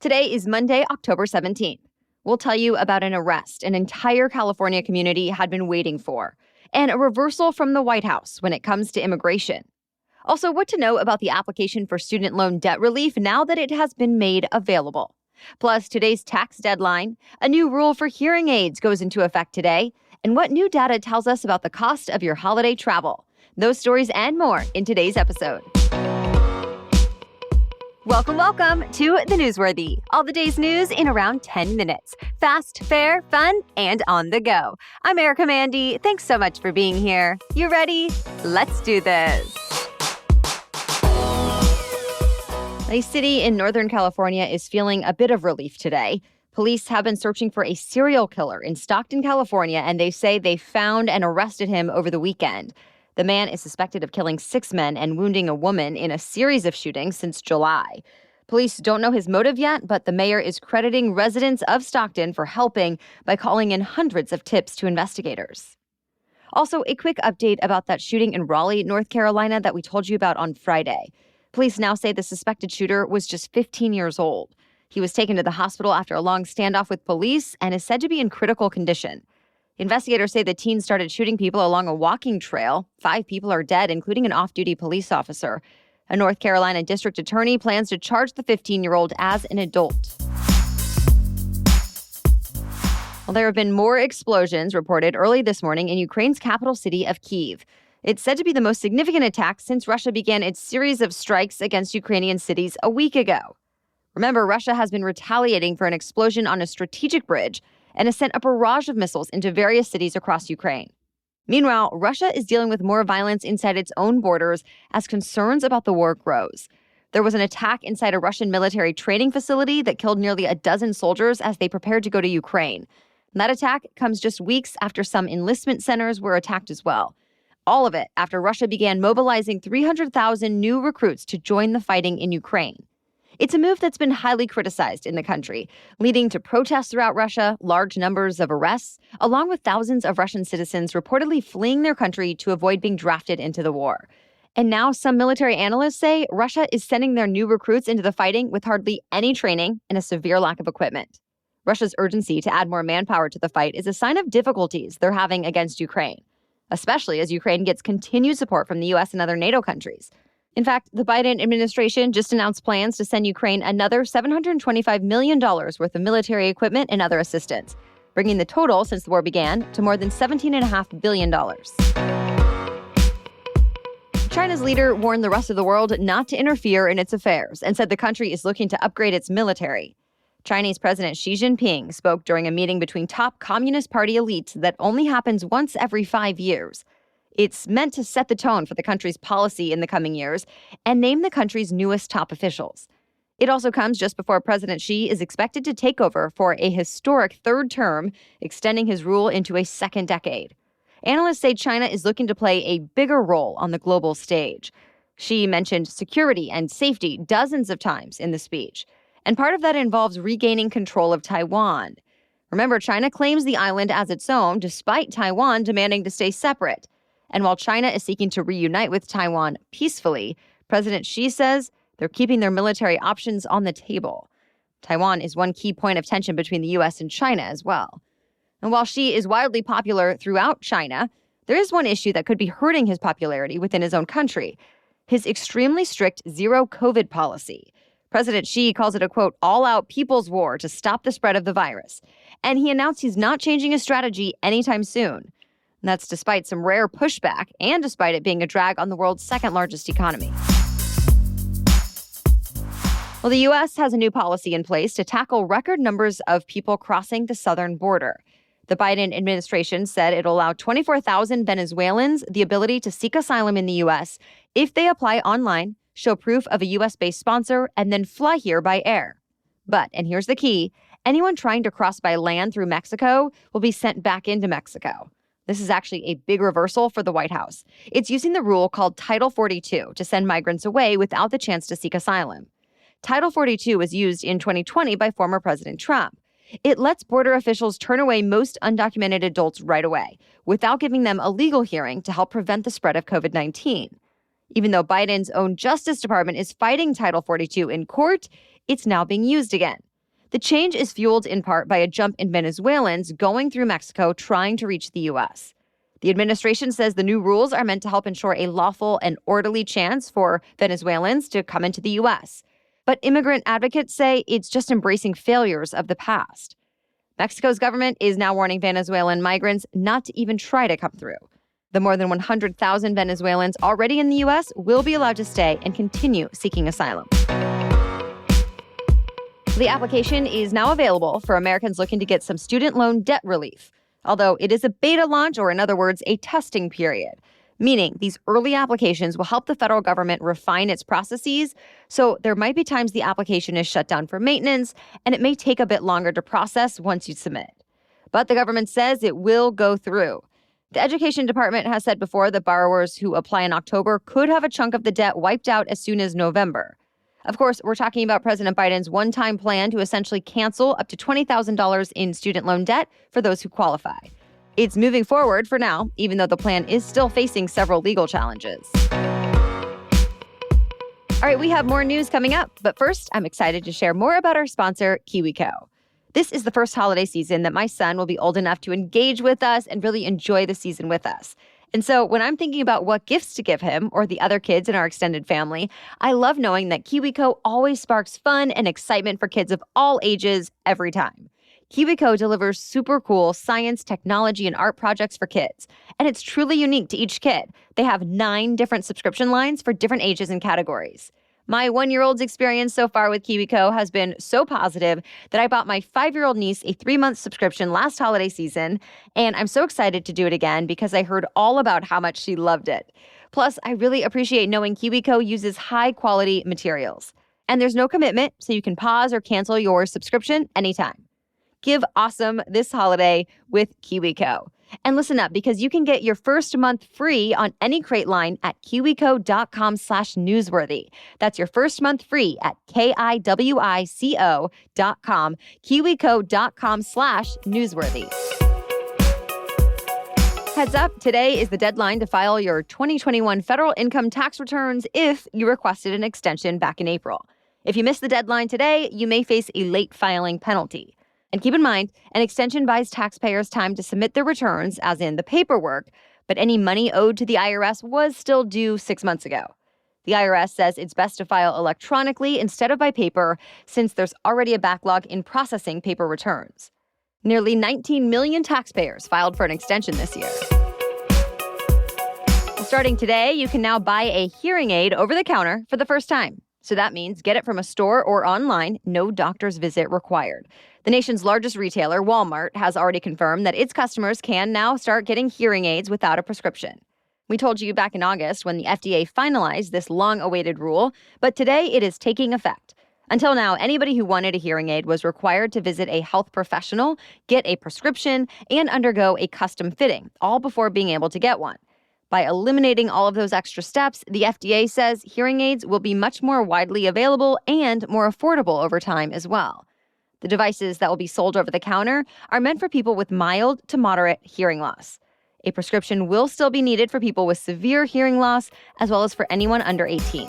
Today is Monday, October 17th. We'll tell you about an arrest an entire California community had been waiting for, and a reversal from the White House when it comes to immigration. Also, what to know about the application for student loan debt relief now that it has been made available. Plus, today's tax deadline, a new rule for hearing aids goes into effect today, and what new data tells us about the cost of your holiday travel. Those stories and more in today's episode. Welcome to The Newsworthy. All the day's news in around 10 minutes. Fast, fair, fun, and on the go. I'm Erica Mandy. Thanks so much for being here. You ready? Let's do this. A city in Northern California is feeling a bit of relief today. Police have been searching for a serial killer in Stockton, California, and they say they found and arrested him over the weekend. The man is suspected of killing 6 men and wounding a woman in a series of shootings since July. Police don't know his motive yet, but the mayor is crediting residents of Stockton for helping by calling in hundreds of tips to investigators. Also, a quick update about that shooting in Raleigh, North Carolina that we told you about on Friday. Police now say the suspected shooter was just 15 years old. He was taken to the hospital after a long standoff with police and is said to be in critical condition. Investigators say the teen started shooting people along a walking trail. 5 people are dead, including an off-duty police officer. A North Carolina district attorney plans to charge the 15-year-old as an adult. Well, there have been more explosions reported early this morning in Ukraine's capital city of Kyiv. It's said to be the most significant attack since Russia began its series of strikes against Ukrainian cities a week ago. Remember, Russia has been retaliating for an explosion on a strategic bridge and has sent a barrage of missiles into various cities across Ukraine. Meanwhile, Russia is dealing with more violence inside its own borders as concerns about the war grows. There was an attack inside a Russian military training facility that killed nearly a dozen soldiers as they prepared to go to Ukraine. That attack comes just weeks after some enlistment centers were attacked as well. All of it after Russia began mobilizing 300,000 new recruits to join the fighting in Ukraine. It's a move that's been highly criticized in the country, leading to protests throughout Russia, large numbers of arrests, along with thousands of Russian citizens reportedly fleeing their country to avoid being drafted into the war. And now some military analysts say Russia is sending their new recruits into the fighting with hardly any training and a severe lack of equipment. Russia's urgency to add more manpower to the fight is a sign of difficulties they're having against Ukraine, especially as Ukraine gets continued support from the U.S. and other NATO countries. In fact, the Biden administration just announced plans to send Ukraine another $725 million worth of military equipment and other assistance, bringing the total since the war began to more than $17.5 billion. China's leader warned the rest of the world not to interfere in its affairs and said the country is looking to upgrade its military. Chinese President Xi Jinping spoke during a meeting between top Communist Party elites that only happens once every 5 years. It's meant to set the tone for the country's policy in the coming years and name the country's newest top officials. It also comes just before President Xi is expected to take over for a historic 3rd term, extending his rule into a 2nd decade. Analysts say China is looking to play a bigger role on the global stage. Xi mentioned security and safety dozens of times in the speech, and part of that involves regaining control of Taiwan. Remember, China claims the island as its own, despite Taiwan demanding to stay separate. And while China is seeking to reunite with Taiwan peacefully, President Xi says they're keeping their military options on the table. Taiwan is one key point of tension between the U.S. and China as well. And while Xi is wildly popular throughout China, there is one issue that could be hurting his popularity within his own country: his extremely strict zero-COVID policy. President Xi calls it a, quote, all-out people's war to stop the spread of the virus. And he announced he's not changing his strategy anytime soon. And that's despite some rare pushback and despite it being a drag on the world's 2nd largest economy. Well, the U.S. has a new policy in place to tackle record numbers of people crossing the southern border. The Biden administration said it'll allow 24,000 Venezuelans the ability to seek asylum in the U.S. if they apply online, show proof of a U.S.-based sponsor, and then fly here by air. But, and here's the key, anyone trying to cross by land through Mexico will be sent back into Mexico. This is actually a big reversal for the White House. It's using the rule called Title 42 to send migrants away without the chance to seek asylum. Title 42 was used in 2020 by former President Trump. It lets border officials turn away most undocumented adults right away, without giving them a legal hearing to help prevent the spread of COVID-19. Even though Biden's own Justice Department is fighting Title 42 in court, it's now being used again. The change is fueled in part by a jump in Venezuelans going through Mexico trying to reach the U.S. The administration says the new rules are meant to help ensure a lawful and orderly chance for Venezuelans to come into the U.S. But immigrant advocates say it's just embracing failures of the past. Mexico's government is now warning Venezuelan migrants not to even try to come through. The more than 100,000 Venezuelans already in the U.S. will be allowed to stay and continue seeking asylum. The application is now available for Americans looking to get some student loan debt relief, although it is a beta launch, or in other words, a testing period, meaning these early applications will help the federal government refine its processes, so there might be times the application is shut down for maintenance, and it may take a bit longer to process once you submit. But the government says it will go through. The Education Department has said before that borrowers who apply in October could have a chunk of the debt wiped out as soon as November. Of course, we're talking about President Biden's one-time plan to essentially cancel up to $20,000 in student loan debt for those who qualify. It's moving forward for now, even though the plan is still facing several legal challenges. All right, we have more news coming up, but first, I'm excited to share more about our sponsor, Kiwico. This is the first holiday season that my son will be old enough to engage with us and really enjoy the season with us. And so when I'm thinking about what gifts to give him or the other kids in our extended family, I love knowing that Kiwico always sparks fun and excitement for kids of all ages every time. Kiwico delivers super cool science, technology, and art projects for kids. And it's truly unique to each kid. They have 9 different subscription lines for different ages and categories. My 1-year-old's experience so far with Kiwico has been so positive that I bought my 5-year-old niece a 3-month subscription last holiday season, and I'm so excited to do it again because I heard all about how much she loved it. Plus, I really appreciate knowing Kiwico uses high-quality materials. And there's no commitment, so you can pause or cancel your subscription anytime. Give awesome this holiday with Kiwico. And listen up, because you can get your first month free on any crate line at kiwico.com/newsworthy. That's your first month free at kiwico.com, kiwico.com/newsworthy. Heads up, today is the deadline to file your 2021 federal income tax returns if you requested an extension back in April. If you miss the deadline today, you may face a late filing penalty. And keep in mind, an extension buys taxpayers time to submit their returns, as in the paperwork, but any money owed to the IRS was still due 6 months ago. The IRS says it's best to file electronically instead of by paper, since there's already a backlog in processing paper returns. Nearly 19 million taxpayers filed for an extension this year. Starting today, you can now buy a hearing aid over the counter for the first time. So that means get it from a store or online, no doctor's visit required. The nation's largest retailer, Walmart, has already confirmed that its customers can now start getting hearing aids without a prescription. We told you back in August when the FDA finalized this long-awaited rule, but today it is taking effect. Until now, anybody who wanted a hearing aid was required to visit a health professional, get a prescription, and undergo a custom fitting, all before being able to get one. By eliminating all of those extra steps, the FDA says hearing aids will be much more widely available and more affordable over time as well. The devices that will be sold over the counter are meant for people with mild to moderate hearing loss. A prescription will still be needed for people with severe hearing loss, as well as for anyone under 18.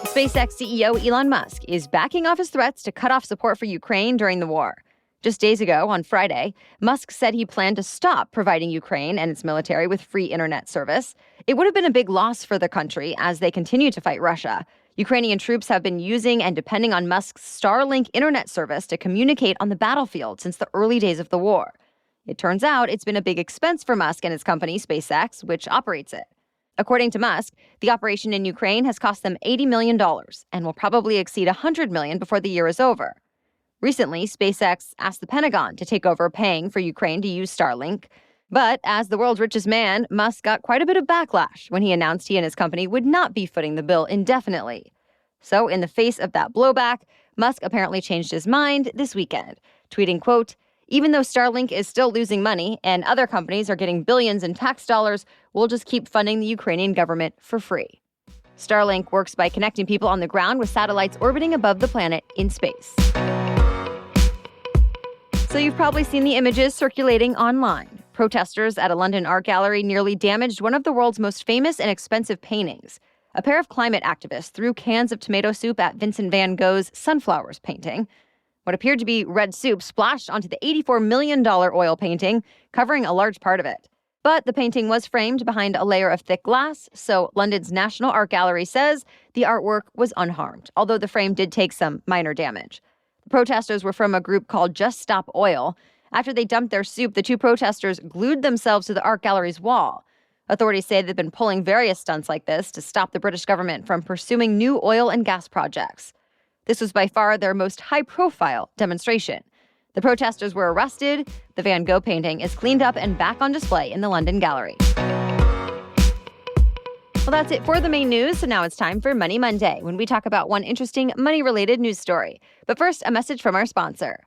SpaceX CEO Elon Musk is backing off his threats to cut off support for Ukraine during the war. Just days ago, on Friday, Musk said he planned to stop providing Ukraine and its military with free internet service. It would have been a big loss for the country as they continue to fight Russia. Ukrainian troops have been using and depending on Musk's Starlink internet service to communicate on the battlefield since the early days of the war. It turns out it's been a big expense for Musk and his company, SpaceX, which operates it. According to Musk, the operation in Ukraine has cost them $80 million and will probably exceed $100 million before the year is over. Recently, SpaceX asked the Pentagon to take over paying for Ukraine to use Starlink. But as the world's richest man, Musk got quite a bit of backlash when he announced he and his company would not be footing the bill indefinitely. So in the face of that blowback, Musk apparently changed his mind this weekend, tweeting, quote, "Even though Starlink is still losing money and other companies are getting billions in tax dollars, we'll just keep funding the Ukrainian government for free." Starlink works by connecting people on the ground with satellites orbiting above the planet in space. So you've probably seen the images circulating online. Protesters at a London art gallery nearly damaged one of the world's most famous and expensive paintings. A pair of climate activists threw cans of tomato soup at Vincent van Gogh's Sunflowers painting. What appeared to be red soup splashed onto the $84 million oil painting, covering a large part of it. But the painting was framed behind a layer of thick glass, so London's National Art Gallery says the artwork was unharmed, although the frame did take some minor damage. The protesters were from a group called Just Stop Oil. After they dumped their soup, the two protesters glued themselves to the art gallery's wall. Authorities say they've been pulling various stunts like this to stop the British government from pursuing new oil and gas projects. This was by far their most high-profile demonstration. The protesters were arrested. The Van Gogh painting is cleaned up and back on display in the London Gallery. Well, that's it for the main news. So now it's time for Money Monday, when we talk about one interesting money-related news story. But first, a message from our sponsor.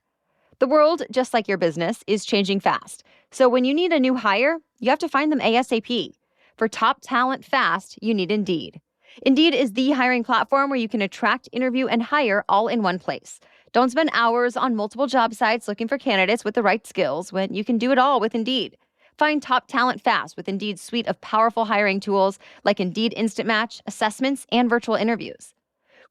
The world, just like your business, is changing fast. So when you need a new hire, you have to find them ASAP. For top talent fast, you need Indeed. Indeed is the hiring platform where you can attract, interview, and hire all in one place. Don't spend hours on multiple job sites looking for candidates with the right skills when you can do it all with Indeed. Find top talent fast with Indeed's suite of powerful hiring tools like Indeed Instant Match, assessments, and virtual interviews.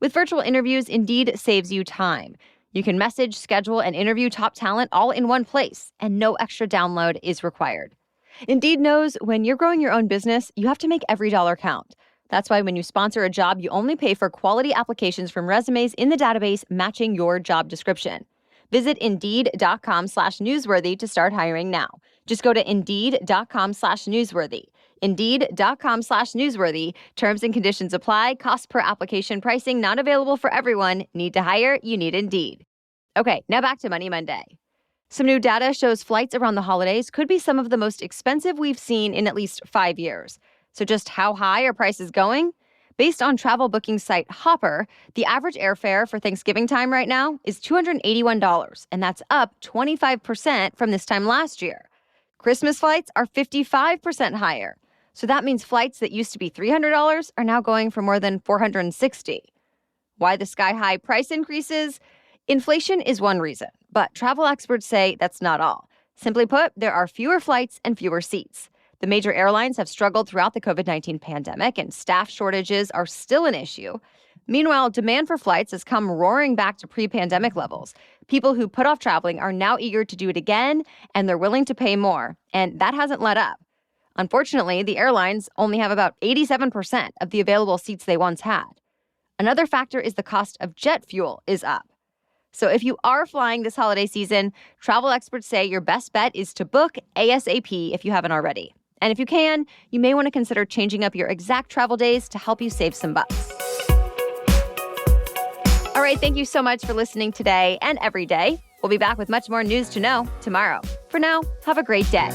With virtual interviews, Indeed saves you time. You can message, schedule, and interview top talent all in one place, and no extra download is required. Indeed knows when you're growing your own business, you have to make every dollar count. That's why when you sponsor a job, you only pay for quality applications from resumes in the database matching your job description. Visit Indeed.com/newsworthy to start hiring now. Just go to Indeed.com/newsworthy. Indeed.com/newsworthy. Terms and conditions apply. Cost per application pricing not available for everyone. Need to hire? You need Indeed. Okay, now back to Money Monday. Some new data shows flights around the holidays could be some of the most expensive we've seen in at least 5 years. So just how high are prices going? Based on travel booking site Hopper, the average airfare for Thanksgiving time right now is $281, and that's up 25% from this time last year. Christmas flights are 55% higher. So that means flights that used to be $300 are now going for more than $460. Why the sky-high price increases? Inflation is one reason, but travel experts say that's not all. Simply put, there are fewer flights and fewer seats. The major airlines have struggled throughout the COVID-19 pandemic, and staff shortages are still an issue. Meanwhile, demand for flights has come roaring back to pre-pandemic levels. People who put off traveling are now eager to do it again, and they're willing to pay more, and that hasn't let up. Unfortunately, the airlines only have about 87% of the available seats they once had. Another factor is the cost of jet fuel is up. So if you are flying this holiday season, travel experts say your best bet is to book ASAP if you haven't already. And if you can, you may want to consider changing up your exact travel days to help you save some bucks. All right, thank you so much for listening today and every day. We'll be back with much more news to know tomorrow. For now, have a great day.